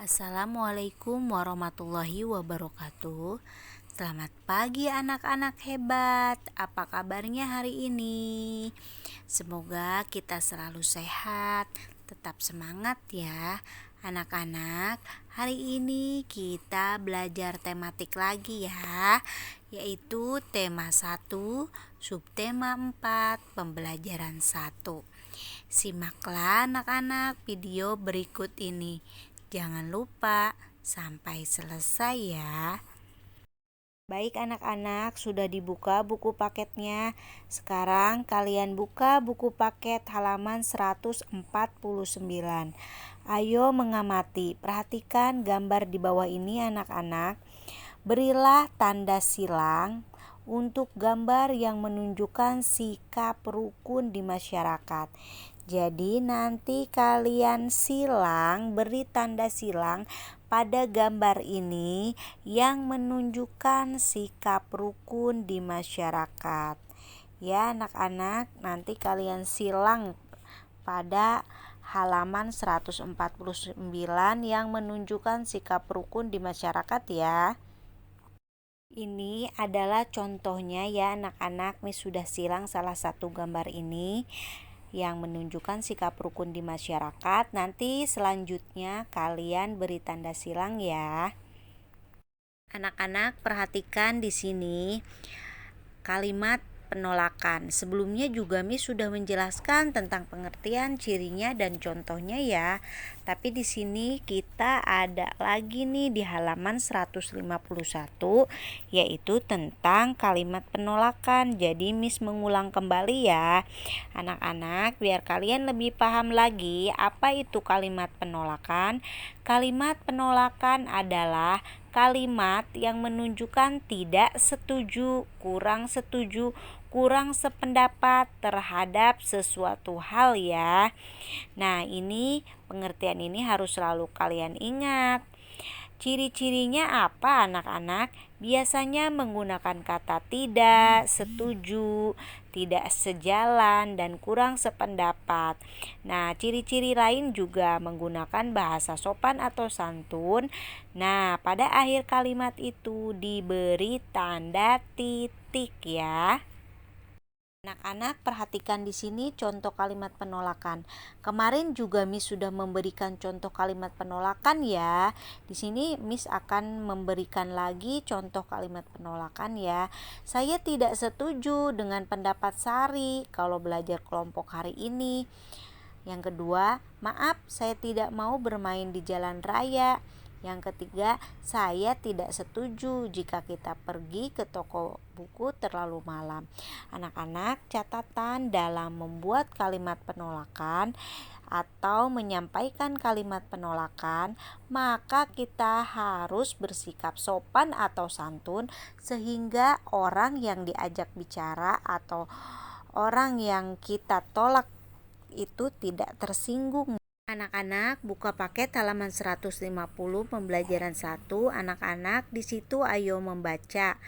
Assalamualaikum warahmatullahi wabarakatuh. Selamat pagi anak-anak hebat. Apa kabarnya hari ini? Semoga kita selalu sehat, tetap semangat ya. Anak-anak, hari ini kita belajar tematik lagi ya, yaitu tema 1, subtema 4, pembelajaran 1. Simaklah anak-anak video berikut ini. Jangan lupa sampai selesai ya. Baik anak-anak, sudah dibuka buku paketnya. Sekarang kalian buka buku paket halaman 149. Ayo mengamati, perhatikan gambar di bawah ini anak-anak. Berilah tanda silang untuk gambar yang menunjukkan sikap rukun di masyarakat. Jadi nanti kalian beri tanda silang pada gambar ini yang menunjukkan sikap rukun di masyarakat. Ya anak-anak, nanti kalian silang pada halaman 149 yang menunjukkan sikap rukun di masyarakat ya. Ini adalah contohnya ya anak-anak. Miss sudah silang salah satu gambar ini yang menunjukkan sikap rukun di masyarakat. Nanti selanjutnya kalian beri tanda silang ya. Anak-anak perhatikan di sini kalimat penolakan. Sebelumnya juga Miss sudah menjelaskan tentang pengertian, cirinya dan contohnya ya. Tapi di sini kita ada lagi nih di halaman 151 yaitu tentang kalimat penolakan. Jadi Miss mengulang kembali ya. Anak-anak, biar kalian lebih paham lagi apa itu kalimat penolakan. Kalimat penolakan adalah kalimat yang menunjukkan tidak setuju, kurang sependapat terhadap sesuatu hal ya. Nah, pengertian ini harus selalu kalian ingat. Ciri-cirinya apa anak-anak? Biasanya menggunakan kata tidak, setuju, tidak sejalan, dan kurang sependapat. Nah, ciri-ciri lain juga menggunakan bahasa sopan atau santun. Nah, pada akhir kalimat itu diberi tanda titik ya. Anak-anak perhatikan di sini contoh kalimat penolakan. Kemarin juga Miss sudah memberikan contoh kalimat penolakan ya. Di sini Miss akan memberikan lagi contoh kalimat penolakan ya. Saya tidak setuju dengan pendapat Sari kalau belajar kelompok hari ini. Yang kedua, maaf saya tidak mau bermain di jalan raya. Yang ketiga, saya tidak setuju jika kita pergi ke toko buku terlalu malam. Anak-anak, catatan dalam membuat kalimat penolakan atau menyampaikan kalimat penolakan, maka kita harus bersikap sopan atau santun sehingga orang yang diajak bicara atau orang yang kita tolak itu tidak tersinggung. Anak-anak, buka paket halaman 150 pembelajaran 1. Anak-anak, di situ ayo membaca.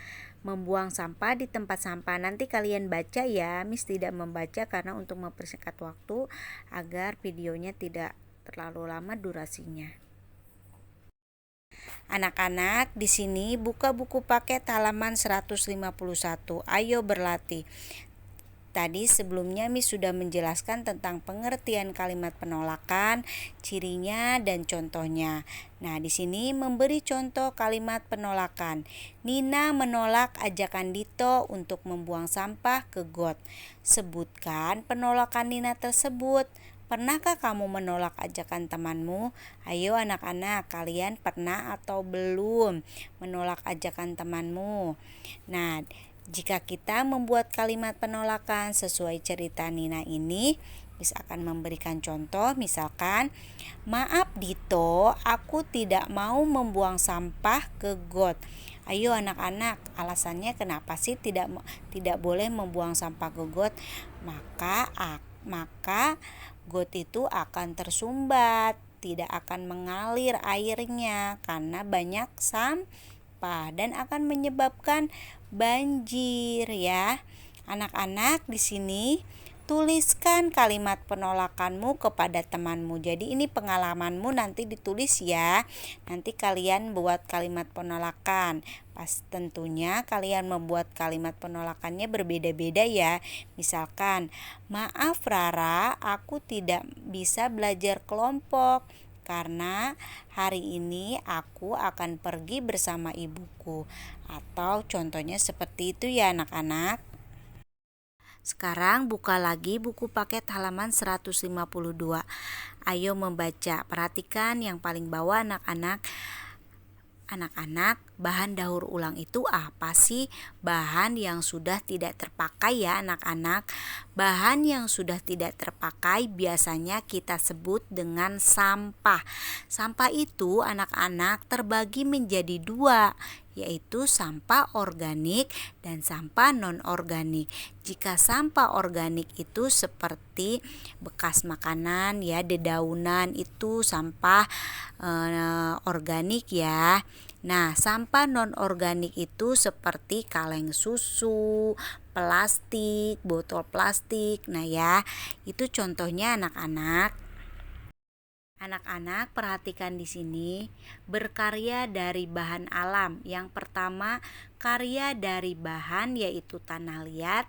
Membuang sampah di tempat sampah. Nanti kalian baca ya. Miss tidak membaca karena untuk mempersingkat waktu agar videonya tidak terlalu lama durasinya. Anak-anak, di sini buka buku paket halaman 151. Ayo berlatih. Tadi sebelumnya Miss sudah menjelaskan tentang pengertian kalimat penolakan, cirinya dan contohnya. Nah, di sini memberi contoh kalimat penolakan. Nina menolak ajakan Dito untuk membuang sampah ke got. Sebutkan penolakan Nina tersebut. Pernahkah kamu menolak ajakan temanmu? Ayo anak-anak, kalian pernah atau belum menolak ajakan temanmu? Nah, jika kita membuat kalimat penolakan sesuai cerita Nina ini, bisa akan memberikan contoh, misalkan, maaf Dito, aku tidak mau membuang sampah ke got. Ayo anak-anak, alasannya kenapa sih tidak boleh membuang sampah ke got? Maka got itu akan tersumbat, tidak akan mengalir airnya karena banyak sampah dan akan menyebabkan banjir ya. Anak-anak, di sini tuliskan kalimat penolakanmu kepada temanmu. Jadi ini pengalamanmu nanti ditulis ya. Nanti kalian buat kalimat penolakan. Pas tentunya kalian membuat kalimat penolakannya berbeda-beda ya. Misalkan, maaf Rara, aku tidak bisa belajar kelompok karena hari ini aku akan pergi bersama ibuku. Atau contohnya seperti itu ya anak-anak. Sekarang buka lagi buku paket halaman 152. Ayo membaca. Perhatikan yang paling bawah anak-anak. Anak-anak, bahan daur ulang itu apa sih? Bahan yang sudah tidak terpakai ya anak-anak. Bahan yang sudah tidak terpakai biasanya kita sebut dengan sampah. Sampah itu anak-anak terbagi menjadi dua, yaitu sampah organik dan sampah non-organik. Jika sampah organik itu seperti bekas makanan ya, dedaunan itu sampah organik ya. Nah, sampah non-organik itu seperti kaleng susu, plastik, botol plastik. Nah ya, itu contohnya anak-anak. Anak-anak perhatikan di sini, berkarya dari bahan alam. Yang pertama, karya dari bahan yaitu tanah liat.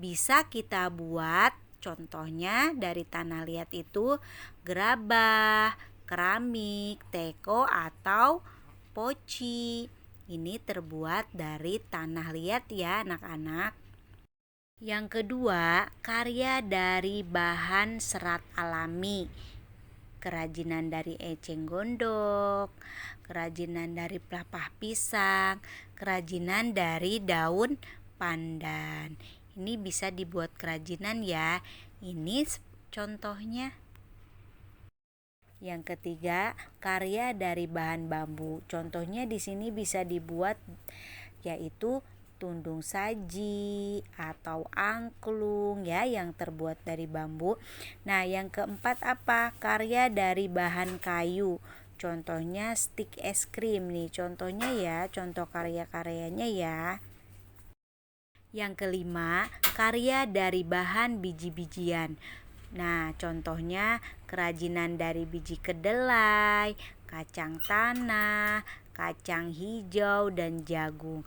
Bisa kita buat contohnya dari tanah liat itu gerabah, keramik, teko atau poci. Ini terbuat dari tanah liat ya anak-anak. Yang kedua, karya dari bahan serat alami. Kerajinan dari eceng gondok, kerajinan dari pelepah pisang, kerajinan dari daun pandan. Ini bisa dibuat kerajinan ya. Ini contohnya. Yang ketiga, karya dari bahan bambu. Contohnya di sini bisa dibuat yaitu tundung saji atau angklung ya yang terbuat dari bambu. Nah, yang keempat apa? Karya dari bahan kayu. Contohnya stik es krim nih. Contohnya ya, contoh karya-karyanya ya. Yang kelima, karya dari bahan biji-bijian. Nah, contohnya kerajinan dari biji kedelai, kacang tanah, kacang hijau, dan jagung.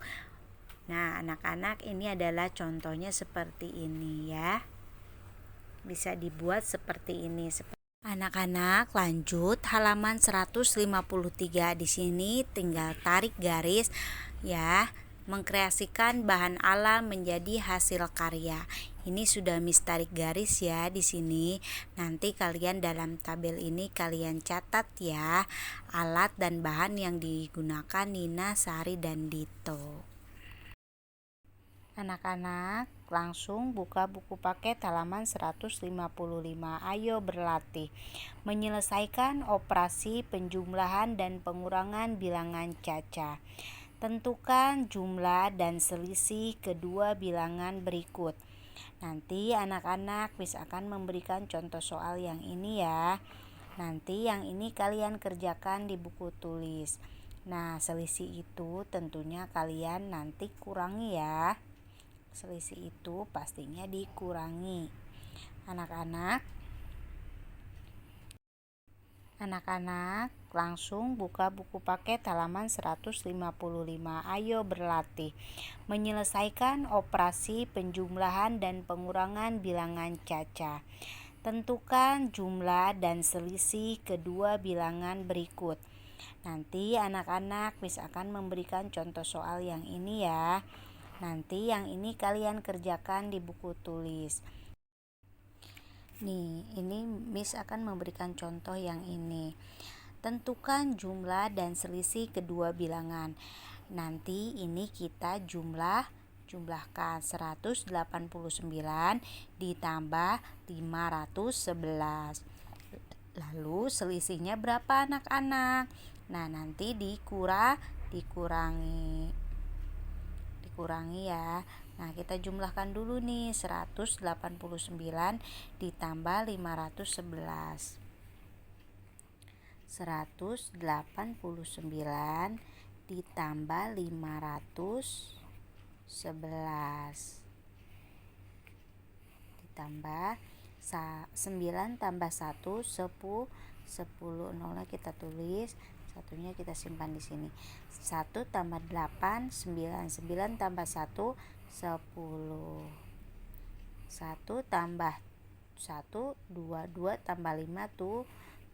Nah, anak-anak ini adalah contohnya seperti ini ya. Bisa dibuat seperti ini. Anak-anak lanjut halaman 153. Di sini tinggal tarik garis ya. Mengkreasikan bahan alam menjadi hasil karya. Ini sudah Miss tarik garis ya di sini. Nanti kalian dalam tabel ini kalian catat ya alat dan bahan yang digunakan Nina, Sari, dan Dito. Anak-anak langsung buka buku paket halaman 155. Ayo berlatih menyelesaikan operasi penjumlahan dan pengurangan bilangan caca. Tentukan jumlah dan selisih kedua bilangan berikut. Nanti anak-anak Miss akan memberikan contoh soal yang ini ya. Nanti yang ini kalian kerjakan di buku tulis. Nah, selisih itu tentunya kalian nanti kurangi ya. Selisih itu pastinya dikurangi. Anak-anak langsung buka buku paket halaman 155. Ayo berlatih menyelesaikan operasi penjumlahan dan pengurangan bilangan caca. Tentukan jumlah dan selisih kedua bilangan berikut. Nanti anak-anak Miss akan memberikan contoh soal yang ini ya. Nanti yang ini kalian kerjakan di buku tulis. Nih, ini Miss akan memberikan contoh yang ini. Tentukan jumlah dan selisih kedua bilangan. Nanti ini kita jumlahkan 189 ditambah 511. Lalu selisihnya berapa anak-anak? Nah, nanti dikurangi ya. Nah, kita jumlahkan dulu nih 189 ditambah 511. 189 ditambah 511 ditambah 9 tambah 1 10. 10 nolnya kita tulis, satunya kita simpan di sini. 1 tambah 8 9. 9 tambah 1 10. 1 tambah 1 2. 2 tambah 5 tuh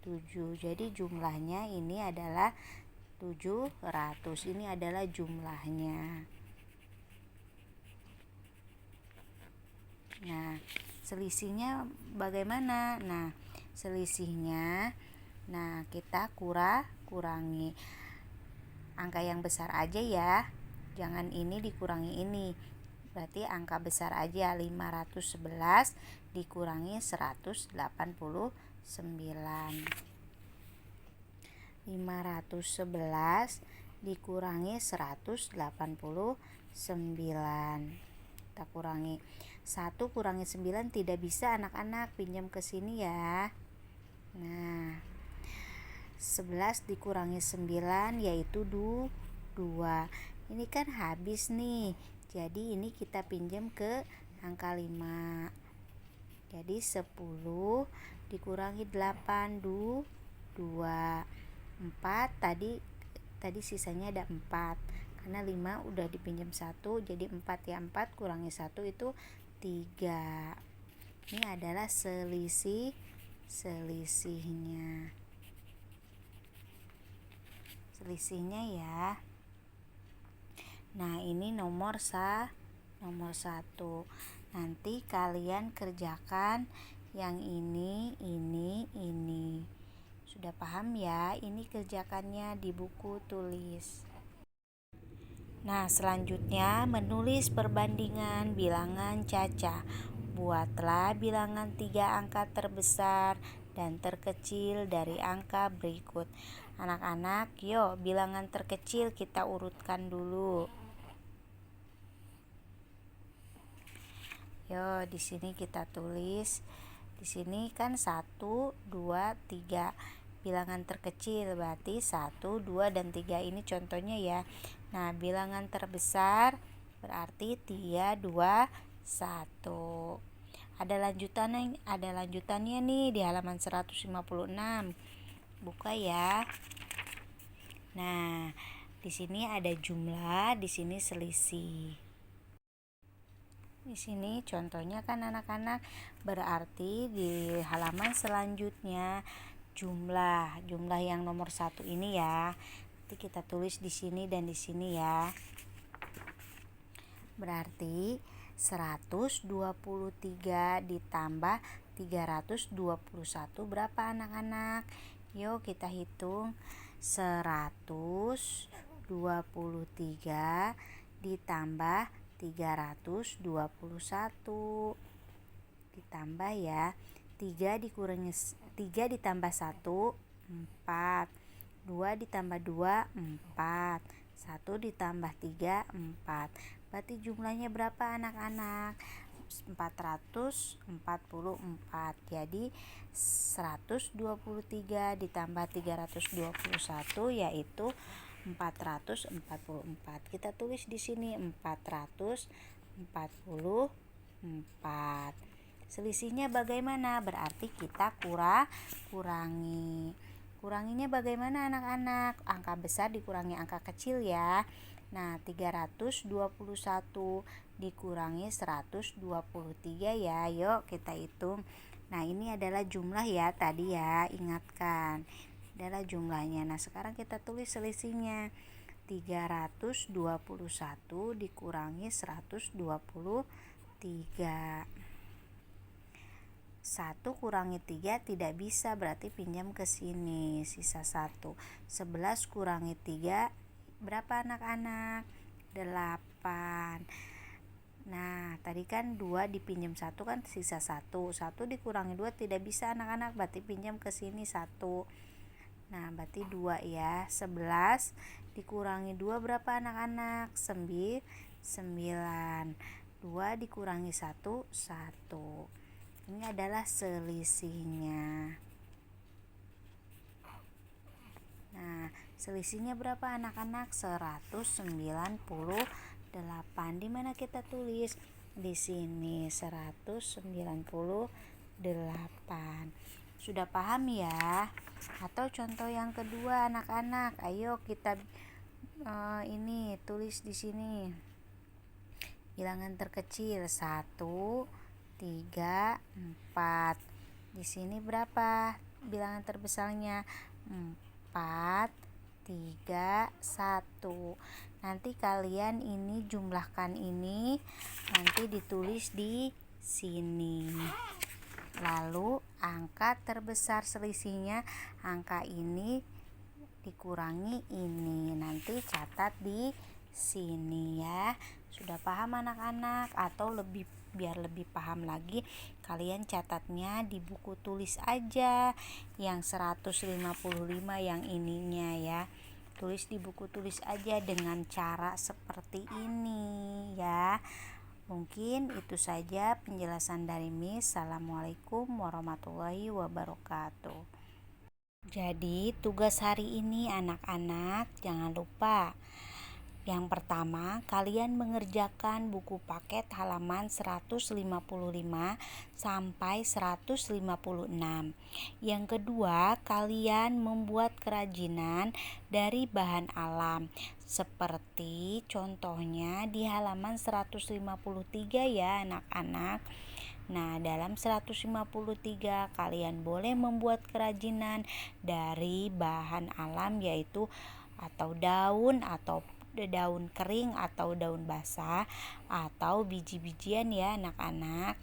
7. Jadi jumlahnya ini adalah 700. Ini adalah jumlahnya. Nah, selisihnya bagaimana? Nah, selisihnya kita kurangi angka yang besar aja ya. Jangan ini dikurangi ini. Berarti angka besar aja. 511 dikurangi 189. 511 dikurangi 189. Kita kurangi 1 kurangi 9 tidak bisa anak-anak, pinjam ke sini ya. Nah, 11 dikurangi 9 yaitu 2. Ini kan habis nih. Jadi ini kita pinjam ke angka 5. Jadi 10 dikurangi 8 2. 4 tadi sisanya ada 4. Karena 5 udah dipinjam 1 jadi 4 ya. 4 kurangi 1 itu 3. Ini adalah selisihnya ya. Nah, ini nomor 1. Nanti kalian kerjakan yang ini. Sudah paham ya? Ini kerjakannya di buku tulis. Nah, selanjutnya menulis perbandingan bilangan Caca. Buatlah bilangan 3 angka terbesar dan terkecil dari angka berikut. Anak-anak, yuk bilangan terkecil kita urutkan dulu. Yo, di sini kita tulis. Di sini kan 1 2 3. Bilangan terkecil berarti 1 2 dan 3 ini contohnya ya. Nah, bilangan terbesar berarti 3 2 1. Ada lanjutannya nih di halaman 156. Buka ya. Nah, di sini ada jumlah, di sini selisih. Di sini contohnya kan anak-anak, berarti di halaman selanjutnya jumlah yang nomor 1 ini ya. Nanti kita tulis di sini dan di sini ya. Berarti 123 ditambah 321 berapa anak-anak? Yuk kita hitung. 123 ditambah 321 ditambah ya. 3 ditambah 1 4. 2 ditambah 2 4. 1 ditambah 3 4. Berarti jumlahnya berapa anak-anak? 444. Jadi 123 ditambah 321 yaitu 444. Kita tulis di sini 444. Selisihnya bagaimana? Berarti kita kurangi. Kuranginya bagaimana anak-anak? Angka besar dikurangi angka kecil ya. Nah, 321 dikurangi 123 ya. Yuk kita hitung. Nah, ini adalah jumlah ya tadi ya. Ingatkan. Adalah jumlahnya. Nah, sekarang kita tulis selisihnya. 321 dikurangi 123. 1 kurangi 3 tidak bisa, berarti pinjam ke sini, sisa 1. 11 kurangi 3 berapa anak-anak? 8. Nah, tadi kan 2 dipinjam 1 kan sisa 1. 1 dikurangi 2 tidak bisa anak-anak, berarti pinjam ke sini 1. Nah, berarti 2 ya. 11 dikurangi 2 berapa anak-anak? 9. 2 dikurangi 1 1. Ini adalah selisihnya. Nah, selisihnya berapa anak-anak? 198. Di mana kita tulis? di sini 198. Sudah paham ya? Atau contoh yang kedua anak-anak, ayo kita ini tulis di sini bilangan terkecil 1, 3, 4. Di sini berapa bilangan terbesarnya? 4, 3, 1. Nanti kalian ini jumlahkan ini, nanti ditulis di sini. Lalu angka terbesar selisihnya angka ini dikurangi ini. Nanti catat di sini ya. Sudah paham anak-anak? Atau biar lebih paham lagi, kalian catatnya di buku tulis aja yang 155 yang ininya ya. Tulis di buku tulis aja dengan cara seperti ini ya. Mungkin itu saja penjelasan dari Miss. Assalamualaikum warahmatullahi wabarakatuh. Jadi tugas hari ini anak-anak jangan lupa. Yang pertama, kalian mengerjakan buku paket halaman 155 sampai 156. Yang kedua, kalian membuat kerajinan dari bahan alam. Seperti contohnya di halaman 153 ya anak-anak. Nah, dalam 153 kalian boleh membuat kerajinan dari bahan alam, yaitu atau daun kering atau daun basah atau biji-bijian ya anak-anak.